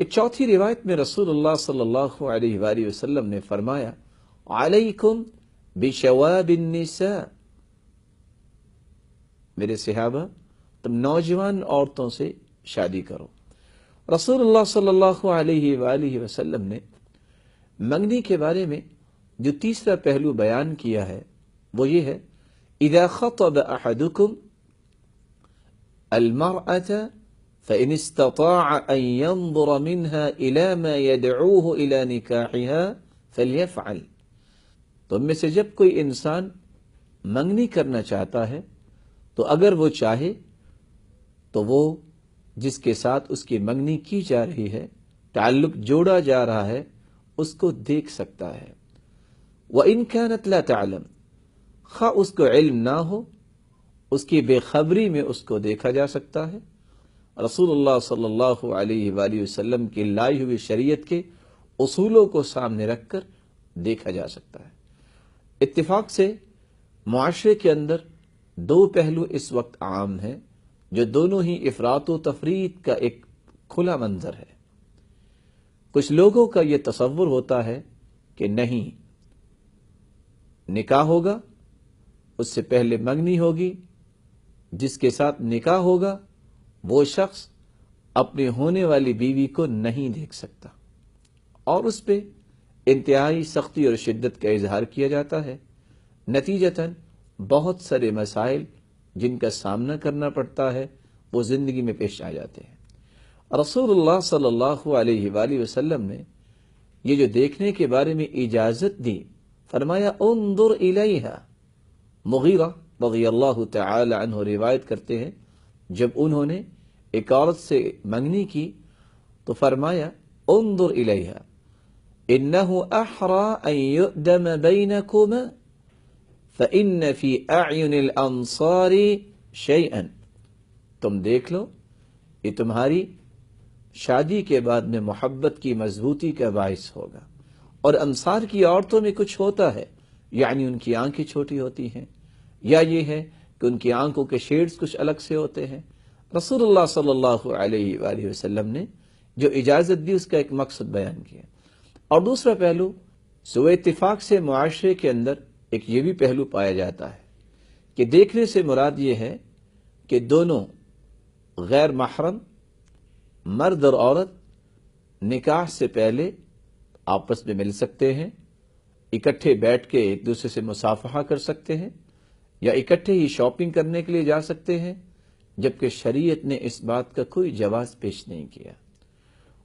ایک چوتھی روایت میں رسول اللہ صلی اللہ علیہ وآلہ وسلم نے فرمایا علیکم بشواب النساء، میرے صحابہ تم نوجوان عورتوں سے شادی کرو۔ رسول اللہ صلی اللہ علیہ وآلہ وسلم نے منگنی کے بارے میں جو تیسرا پہلو بیان کیا ہے وہ یہ ہے اذا خطب احدکم المرأة فإن استطاع أن ينظر منها إلى ما يدعوه إلى نكاحها فليفعل۔ تم میں سے جب کوئی انسان منگنی کرنا چاہتا ہے تو اگر وہ چاہے تو وہ جس کے ساتھ اس کی منگنی کی جا رہی ہے، تعلق جوڑا جا رہا ہے، اس کو دیکھ سکتا ہے۔ وَإِن كَانَتْ لَا تَعْلَمْ، خواہ اس کو علم نہ ہو، اس کی بے خبری میں اس کو دیکھا جا سکتا ہے۔ رسول اللہ صلی اللہ علیہ وآلہ وسلم کی لائی ہوئی شریعت کے اصولوں کو سامنے رکھ کر دیکھا جا سکتا ہے۔ اتفاق سے معاشرے کے اندر دو پہلو اس وقت عام ہیں جو دونوں ہی افراط و تفریط کا ایک کھلا منظر ہے۔ کچھ لوگوں کا یہ تصور ہوتا ہے کہ نہیں، نکاح ہوگا، اس سے پہلے منگنی ہوگی، جس کے ساتھ نکاح ہوگا وہ شخص اپنی ہونے والی بیوی کو نہیں دیکھ سکتا، اور اس پہ انتہائی سختی اور شدت کا اظہار کیا جاتا ہے۔ نتیجتاً بہت سارے مسائل جن کا سامنا کرنا پڑتا ہے وہ زندگی میں پیش آ جاتے ہیں۔ رسول اللہ صلی اللہ علیہ وآلہ وسلم نے یہ جو دیکھنے کے بارے میں اجازت دی، فرمایا انظر الیہا۔ مغیرہ رضی اللہ تعالی عنہ روایت کرتے ہیں جب انہوں نے ایک عورت سے منگنی کی تو فرمایا انظر الیہا انہ احری ان یؤدم بینکما فإن فی اعین الانصار شیئا۔ تم دیکھ لو، یہ تمہاری شادی کے بعد میں محبت کی مضبوطی کا باعث ہوگا، اور انصار کی عورتوں میں کچھ ہوتا ہے، یعنی ان کی آنکھیں چھوٹی ہوتی ہیں، یا یہ ہے کہ ان کی آنکھوں کے شیڈز کچھ الگ سے ہوتے ہیں۔ رسول اللہ صلی اللہ علیہ وآلہ وسلم نے جو اجازت دی اس کا ایک مقصد بیان کیا۔ اور دوسرا پہلو سوء اتفاق سے معاشرے کے اندر ایک یہ بھی پہلو پایا جاتا ہے کہ دیکھنے سے مراد یہ ہے کہ دونوں غیر محرم مرد اور عورت نکاح سے پہلے آپس میں مل سکتے ہیں، اکٹھے بیٹھ کے ایک دوسرے سے مصافحہ کر سکتے ہیں، یا اکٹھے ہی شاپنگ کرنے کے لیے جا سکتے ہیں، جبکہ شریعت نے اس بات کا کوئی جواز پیش نہیں کیا۔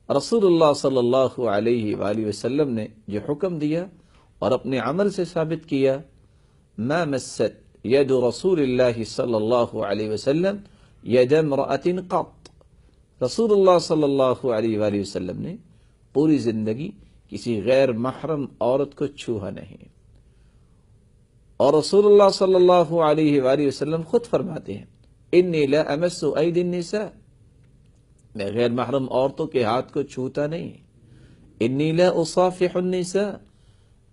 رسول اللہ صلی اللہ علیہ وآلہ وسلم نے جو حکم دیا اور اپنے عمل سے ثابت کیا، ما مست ید رسول اللہ صلی اللہ علیہ وسلم ید امرأۃ قط۔ رسول اللہ صلی اللہ علیہ وآلہ وسلم نے پوری زندگی کسی غیر محرم عورت کو چھوا نہیں، اور رسول اللہ صلی اللہ علیہ وآلہ وسلم خود فرماتے ہیں انی لا امس ایدی النساء، میں غیر محرم عورتوں کے ہاتھ کو چھوتا نہیں، انی لا اصافح النساء،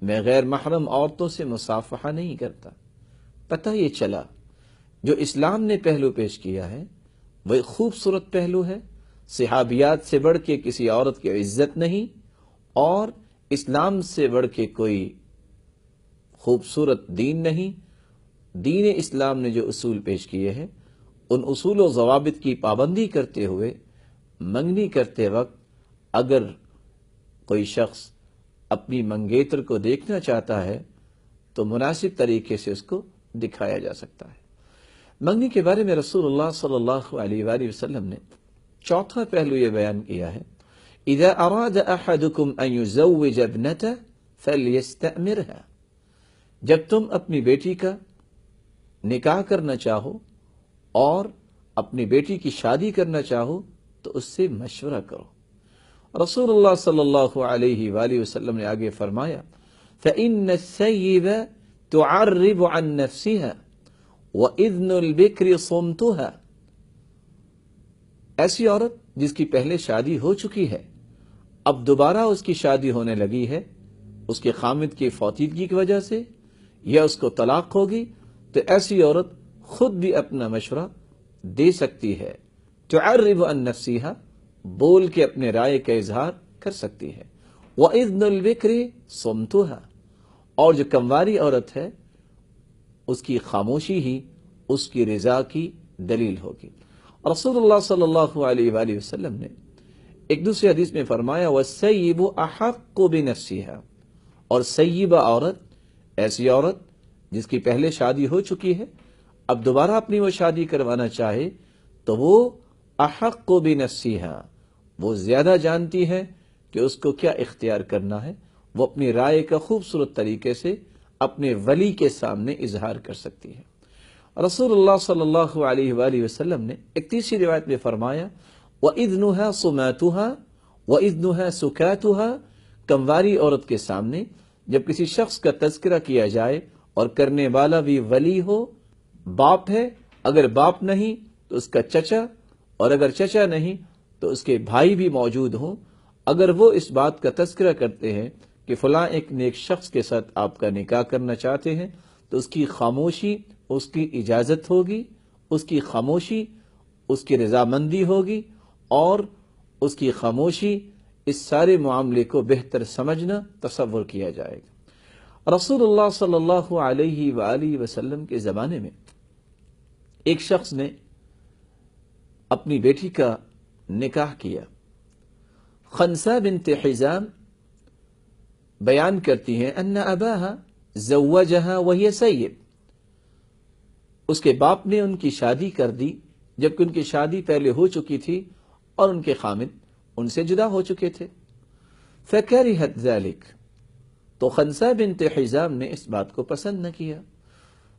میں غیر محرم عورتوں سے مصافحہ نہیں کرتا۔ پتہ یہ چلا جو اسلام نے پہلو پیش کیا ہے وہ ایک خوبصورت پہلو ہے، صحابیات سے بڑھ کے کسی عورت کی عزت نہیں، اور اسلام سے بڑھ کے کوئی خوبصورت دین نہیں۔ دین اسلام نے جو اصول پیش کیے ہیں ان اصول و ضوابط کی پابندی کرتے ہوئے منگنی کرتے وقت اگر کوئی شخص اپنی منگیتر کو دیکھنا چاہتا ہے تو مناسب طریقے سے اس کو دکھایا جا سکتا ہے۔ منگنی کے بارے میں رسول اللہ صلی اللہ علیہ وآلہ وسلم نے چوتھا پہلو یہ بیان کیا ہے اذا اراد احدکم ان یزوج ابنته فلیستأمرها، جب تم اپنی بیٹی کا نکاح کرنا چاہو اور اپنی بیٹی کی شادی کرنا چاہو تو اس سے مشورہ کرو۔ رسول اللہ صلی اللہ علیہ وآلہ وسلم نے آگے فرمایا فإن الثیب تعرب عن نفسها وإذن البکر صمتها، ایسی عورت جس کی پہلے شادی ہو چکی ہے اب دوبارہ اس کی شادی ہونے لگی ہے، اس کے خامد کی فوتیدگی کی وجہ سے یا اس کو طلاق ہوگی، تو ایسی عورت خود بھی اپنا مشورہ دے سکتی ہے۔ تعرب عن نفسها، بول کے اپنے رائے کا اظہار کر سکتی ہے۔ وَإِذْنُ الْبِكْرِ صُمْتُهَا، اور جو کنواری عورت ہے اس کی خاموشی ہی اس کی رضا کی دلیل ہوگی۔ رسول اللہ صلی اللہ علیہ وآلہ وسلم نے ایک دوسری حدیث میں فرمایا وَالسَّيِّبُ أَحَقُّ بِنَفْسِهَا، اور سیبہ عورت ایسی عورت جس کی پہلے شادی ہو چکی ہے، اب دوبارہ اپنی وہ شادی کروانا چاہے تو وہ احق بنفسها، وہ زیادہ جانتی ہے کہ اس کو کیا اختیار کرنا ہے، وہ اپنی رائے کا خوبصورت طریقے سے اپنے ولی کے سامنے اظہار کر سکتی ہے۔ رسول اللہ صلی اللہ علیہ وآلہ وسلم نے ایک تیسری روایت میں فرمایا وَإِذْنُهَا صُمَاتُهَا وَإِذْنُهَا سُكَاتُهَا، کنواری عورت کے سامنے جب کسی شخص کا تذکرہ کیا جائے اور کرنے والا بھی ولی ہو، باپ ہے، اگر باپ نہیں تو اس کا چچا، اور اگر چچا نہیں تو اس کے بھائی بھی موجود ہوں، اگر وہ اس بات کا تذکرہ کرتے ہیں کہ فلاں ایک نیک شخص کے ساتھ آپ کا نکاح کرنا چاہتے ہیں، تو اس کی خاموشی اس کی اجازت ہوگی، اس کی خاموشی اس کی رضامندی ہوگی، اور اس کی خاموشی اس سارے معاملے کو بہتر سمجھنا تصور کیا جائے گا۔ رسول اللہ صلی اللہ علیہ وآلہ وسلم کے زمانے میں ایک شخص نے اپنی بیٹی کا نکاح کیا۔ خنسا بنت حزام بیان کرتی ہیں ان اباہا زوجہا وہی سیب، اس کے باپ نے ان کی شادی کر دی جبکہ ان کی شادی پہلے ہو چکی تھی اور ان کے خامد ان سے جدا ہو چکے تھے۔ فکرہت ذلک، تو خنسا بنت حزام نے اس بات کو پسند نہ کیا۔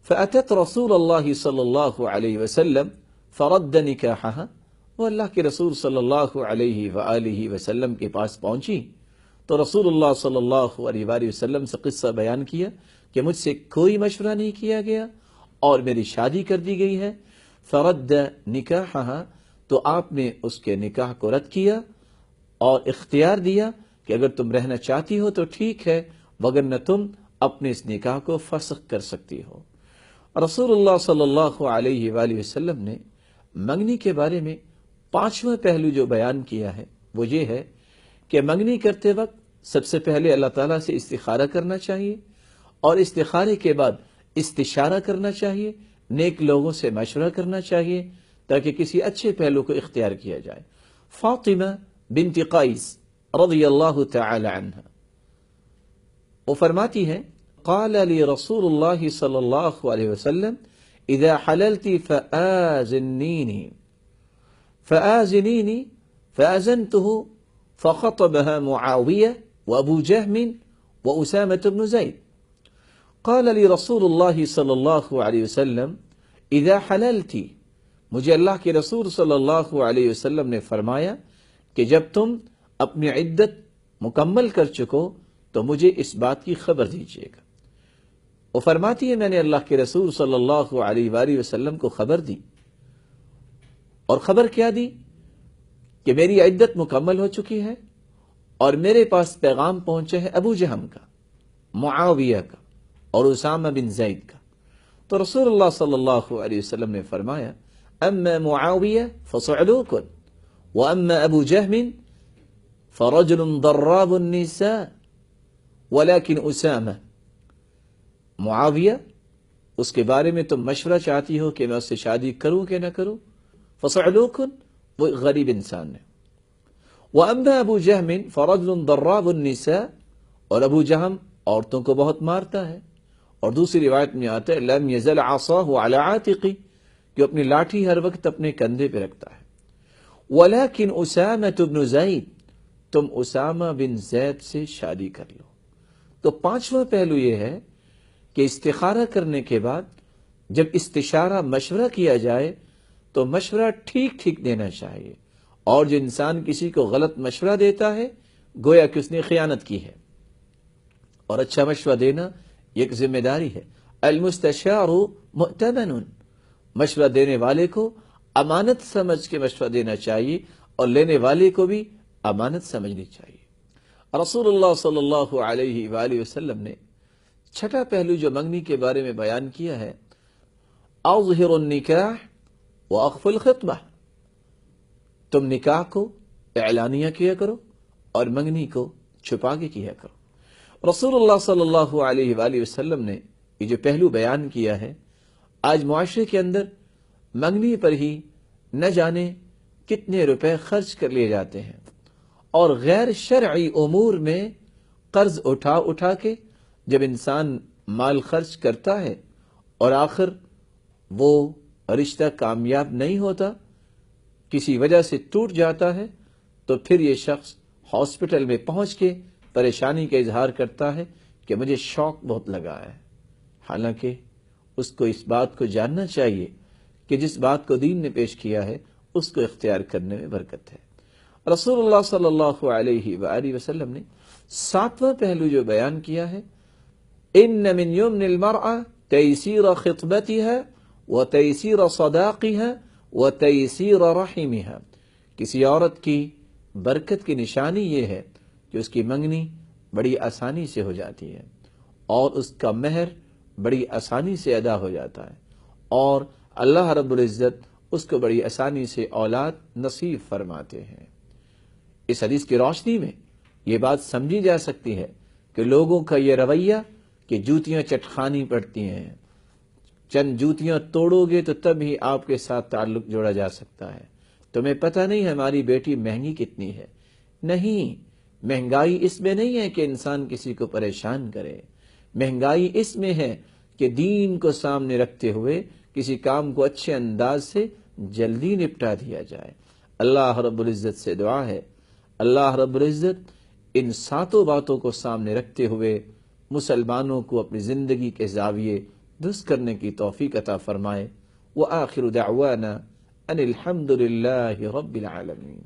فأتت رسول اللہ صلی اللہ علیہ وسلم فرد نکاحہا، وہ اللہ کے رسول صلی اللہ علیہ وآلہ وسلم کے پاس پہنچی تو رسول اللہ صلی اللہ علیہ وآلہ وسلم سے قصہ بیان کیا کہ مجھ سے کوئی مشورہ نہیں کیا گیا اور میری شادی کر دی گئی ہے۔ فرد نکاحہا، تو آپ نے اس کے نکاح کو رد کیا اور اختیار دیا کہ اگر تم رہنا چاہتی ہو تو ٹھیک ہے، وگرنہ تم اپنے اس نکاح کو فسخ کر سکتی ہو۔ رسول اللہ صلی اللہ علیہ وآلہ وسلم نے منگنی کے بارے میں پانچواں پہلو جو بیان کیا ہے وہ یہ ہے کہ منگنی کرتے وقت سب سے پہلے اللہ تعالیٰ سے استخارہ کرنا چاہیے، اور استخارے کے بعد استشارہ کرنا چاہیے، نیک لوگوں سے مشورہ کرنا چاہیے تاکہ کسی اچھے پہلو کو اختیار کیا جائے۔ فاطمہ بنت قیس رضی اللہ تعالی عنہ وہ فرماتی ہیں قال لی رسول اللہ صلی اللہ علیہ وسلم اذا حللت فآذنینی فآذنته فخطبها معاویہ وابو جہم واسامة بن زید۔ قال لی رسول اللہ صلی اللہ علیہ وسلم اذا حللتی، مجھے اللہ کے رسول صلی اللہ علیہ وسلم نے فرمایا کہ جب تم اپنی عدت مکمل کر چکو تو مجھے اس بات کی خبر دیجیے گا۔ وہ فرماتی ہے میں نے اللہ کے رسول صلی اللہ علیہ وآلہ وسلم کو خبر دی، اور خبر کیا دی کہ میری عدت مکمل ہو چکی ہے اور میرے پاس پیغام پہنچا ہے ابو جہم کا، معاویہ کا اور اسامہ بن زید کا۔ تو رسول اللہ صلی اللہ علیہ وسلم نے فرمایا اما معاویہ فصعلوک واما ابو جہم فرجل ضراب النساء ولكن اسامہ، معاویہ اس کے بارے میں تم مشورہ چاہتی ہو کہ میں اس سے شادی کروں کہ نہ کروں، فصعلوک وہ غریب انسان ہے، واما ابو جہم فرجل ضراب النساء، اور ابو جہم عورتوں کو بہت مارتا ہے، اور دوسری روایت میں آتا ہے لم یزل عصاہ علی عاتقی، کہ اپنی لاٹھی ہر وقت اپنے کندھے پہ رکھتا ہے، ولیکن اسامہ بن زید، تم اسامہ بن زید سے شادی کر لو۔ تو پانچواں پہلو یہ ہے کہ استخارہ کرنے کے بعد جب استشارہ مشورہ کیا جائے تو مشورہ ٹھیک ٹھیک دینا چاہیے، اور جو انسان کسی کو غلط مشورہ دیتا ہے گویا کہ اس نے خیانت کی ہے، اور اچھا مشورہ دینا ایک ذمہ داری ہے۔ المستشار مؤتمن، مشورہ دینے والے کو امانت سمجھ کے مشورہ دینا چاہیے اور لینے والے کو بھی امانت سمجھنی چاہیے۔ رسول اللہ صلی اللہ علیہ وآلہ وسلم نے چھٹا پہلو جو منگنی کے بارے میں بیان کیا ہے اظہر النکاح واخف الخطبہ، تم نکاح کو اعلانیہ کیا کرو اور منگنی کو چھپا کے کیا کرو۔ رسول اللہ صلی اللہ علیہ وآلہ وسلم نے یہ جو پہلو بیان کیا ہے، آج معاشرے کے اندر منگنی پر ہی نہ جانے کتنے روپے خرچ کر لیے جاتے ہیں، اور غیر شرعی امور میں قرض اٹھا اٹھا کے جب انسان مال خرچ کرتا ہے اور آخر وہ رشتہ کامیاب نہیں ہوتا، کسی وجہ سے ٹوٹ جاتا ہے، تو پھر یہ شخص ہاسپٹل میں پہنچ کے پریشانی کا اظہار کرتا ہے کہ مجھے شوق بہت لگا ہے، حالانکہ اس کو اس بات کو جاننا چاہیے کہ جس بات کو دین نے پیش کیا ہے اس کو اختیار کرنے میں برکت ہے۔ رسول اللہ صلی اللہ علیہ وآلہ وسلم نے 7واں پہلو جو بیان کیا ہے، ان من یمن المرأة تیسیر خطبتها وتیسیر صداقها وتیسیر رحمها، کسی عورت کی برکت کی نشانی یہ ہے کہ اس کی منگنی بڑی آسانی سے ہو جاتی ہے اور اس کا مہر بڑی آسانی سے ادا ہو جاتا ہے، اور اللہ رب العزت اس کو بڑی آسانی سے اولاد نصیب فرماتے ہیں۔ اس حدیث کی روشنی میں یہ بات سمجھی جا سکتی ہے کہ لوگوں کا یہ رویہ کہ جوتیاں چٹخانی پڑتی ہیں، چند جوتیاں توڑو گے تو تب ہی آپ کے ساتھ تعلق جوڑا جا سکتا ہے، تمہیں پتہ نہیں ہماری بیٹی مہنگی کتنی ہے۔ نہیں، مہنگائی اس میں نہیں ہے کہ انسان کسی کو پریشان کرے، مہنگائی اس میں ہے کہ دین کو سامنے رکھتے ہوئے کسی کام کو اچھے انداز سے جلدی نپٹا دیا جائے۔ اللہ رب العزت سے دعا ہے، اللہ رب العزت ان 7 باتوں کو سامنے رکھتے ہوئے مسلمانوں کو اپنی زندگی کے زاویے درست کرنے کی توفیق عطا فرمائے۔ وآخر دعوانا ان الحمد للہ رب العالمین۔